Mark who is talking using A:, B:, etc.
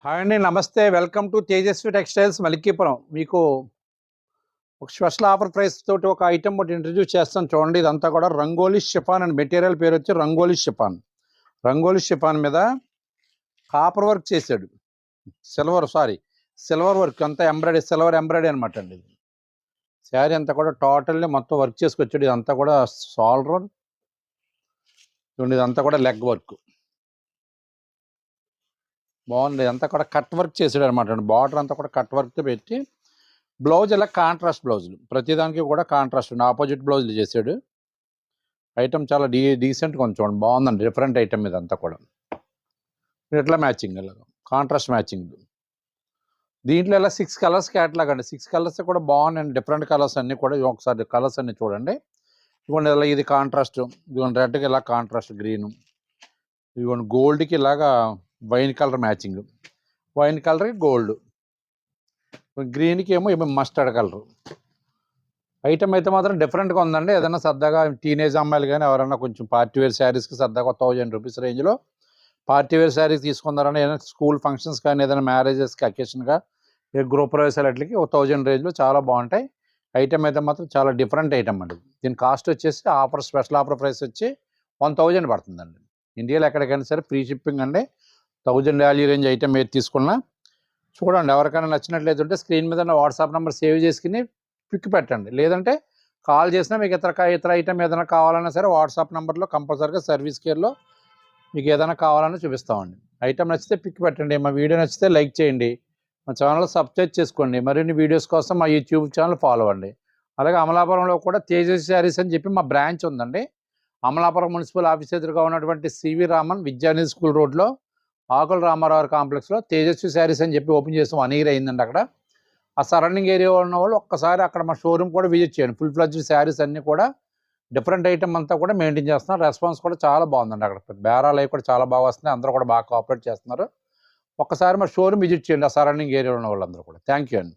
A: Hi అండి, నమస్తే. Welcome to Tejaswi textiles Malikipuram. మీకు ఒక స్పెషల్ ఆఫర్ ప్రైస్ తోటి ఒక ఐటమ్ ఒకటి ఇంట్రడ్యూస్ చేస్తాను చూడండి. ఇదంతా కూడా రంగోలీ షిఫాన్ అండ్ మెటీరియల్ పేరు వచ్చి రంగోలీ షిఫాన్. రంగోలీ షిఫాన్ మీద కాపర్ వర్క్ చేశాడు, సిల్వర్ వర్క్ అంతా ఎంబ్రాయిడరీ, సిల్వర్ ఎంబ్రాయిడరీ అనమాట అండి. ఇది శారీ అంతా కూడా టోటల్లీ మొత్తం వర్క్ చేసుకొచ్చాడు. ఇదంతా కూడా సాల్రన్ చూడండి, ఇదంతా కూడా లెగ్ వర్క్ బాగుంది. అంతా కూడా కట్ వర్క్ చేసాడు అనమాట. బార్డర్ అంతా కూడా కట్ వర్క్తో పెట్టి బ్లౌజ్ ఇలా కాంట్రాస్ట్ బ్లౌజులు, ప్రతిదానికి కూడా కాంట్రాస్ట్ ఆపోజిట్ బ్లౌజులు చేశాడు. ఐటమ్ చాలా డీసెంట్గా ఉంది చూడండి, బాగుందండి. డిఫరెంట్ ఐటమ్ ఇదంతా కూడా ఇట్లా మ్యాచింగ్, ఇలా కాంట్రాస్ట్ మ్యాచింగ్. దీంట్లో ఇలా 6 కలర్స్ క్యాటలాగ్ అండి. 6 కలర్స్ కూడా బాగున్నాయండి, డిఫరెంట్ కలర్స్ అన్నీ కూడా. ఒకసారి కలర్స్ అన్నీ చూడండి. ఇదిగోండి ఇలా ఇది కాంట్రాస్ట్, ఇదిగోండి రెడ్కి ఇలా కాంట్రాస్ట్ గ్రీను, ఇదిగోండి గోల్డ్కి ఇలాగా వైన్ కలర్ మ్యాచింగ్, వైన్ కలర్కి గోల్డ్, గ్రీన్కి ఏమో మస్టర్డ్ కలరు. ఐటమ్ అయితే మాత్రం డిఫరెంట్గా ఉందండి. ఏదైనా సరదాగా టీనేజ్ అమ్మాయిలు కానీ ఎవరైనా కొంచెం పార్టీ వేర్ శారీస్కి సరదాగా 1000 రూపీస్ రేంజ్లో పార్టీ వేర్ శారీస్ తీసుకున్నారని, ఏదైనా స్కూల్ ఫంక్షన్స్ కానీ ఏదైనా మ్యారేజెస్కి అకేషన్గా గృహ ప్రవేశాలకి 1000 రేంజ్లో చాలా బాగుంటాయి. ఐటమ్ అయితే మాత్రం చాలా డిఫరెంట్ ఐటమ్ అండి. దీని కాస్ట్ వచ్చేసి స్పెషల్ ఆఫర్ ప్రైస్ వచ్చి 1000 పడుతుందండి. ఇండియాలో ఎక్కడికైనా సరే ఫ్రీ షిప్పింగ్ అండి. 1000 వాల్యూ రేంజ్ ఐటమ్ ఏది తీసుకున్నా చూడండి. ఎవరికైనా నచ్చినట్లయితే స్క్రీన్ మీద వాట్సాప్ నెంబర్ సేవ్ చేసుకుని పిక్ పెట్టండి. లేదంటే కాల్ చేసినా మీకు ఇతర ఐటమ్ ఏదైనా కావాలన్నా సరే వాట్సాప్ నెంబర్లో కంపల్సరీగా సర్వీస్ కేర్లో మీకు ఏదైనా కావాలన్నా చూపిస్తామండి. ఐటమ్ నచ్చితే పిక్ పెట్టండి. మా వీడియో నచ్చితే లైక్ చేయండి. మా ఛానల్ సబ్స్క్రైబ్ చేసుకోండి. మరిన్ని వీడియోస్ కోసం మా యూట్యూబ్ ఛానల్ ఫాలో అవ్వండి. అలాగే అమలాపురంలో కూడా తేజస్ శారీస్ అని చెప్పి మా బ్రాంచ్ ఉందండి. అమలాపురం మున్సిపల్ ఆఫీస్ ఎదురుగా ఉన్నటువంటి సివి రామన్ విద్యానిధి స్కూల్ రోడ్లో ఆకుల రామారావు కాంప్లెక్స్లో తేజస్వి శారీస్ అని చెప్పి ఓపెన్ చేసాం. 1 ఇయర్ అయిందండి. అక్కడ ఆ సరౌండింగ్ ఏరియా ఉన్న వాళ్ళు ఒక్కసారి అక్కడ మా షోరూమ్ కూడా విజిట్ చేయండి. ఫుల్ ఫ్లెడ్జ్డ్ శారీస్ అన్నీ కూడా డిఫరెంట్ ఐటమ్ అంతా కూడా మెయింటైన్ చేస్తున్నారు. రెస్పాన్స్ కూడా చాలా బాగుందండి. అక్కడ బేరాలు అవి కూడా చాలా బాగా వస్తున్నాయి. అందరూ కూడా బాగా కోఆపరేట్ చేస్తున్నారు. ఒక్కసారి మా షోరూమ్ విజిట్ చేయండి, ఆ సరౌండింగ్ ఏరియా ఉన్న వాళ్ళందరూ కూడా. థ్యాంక్ యూ అండి.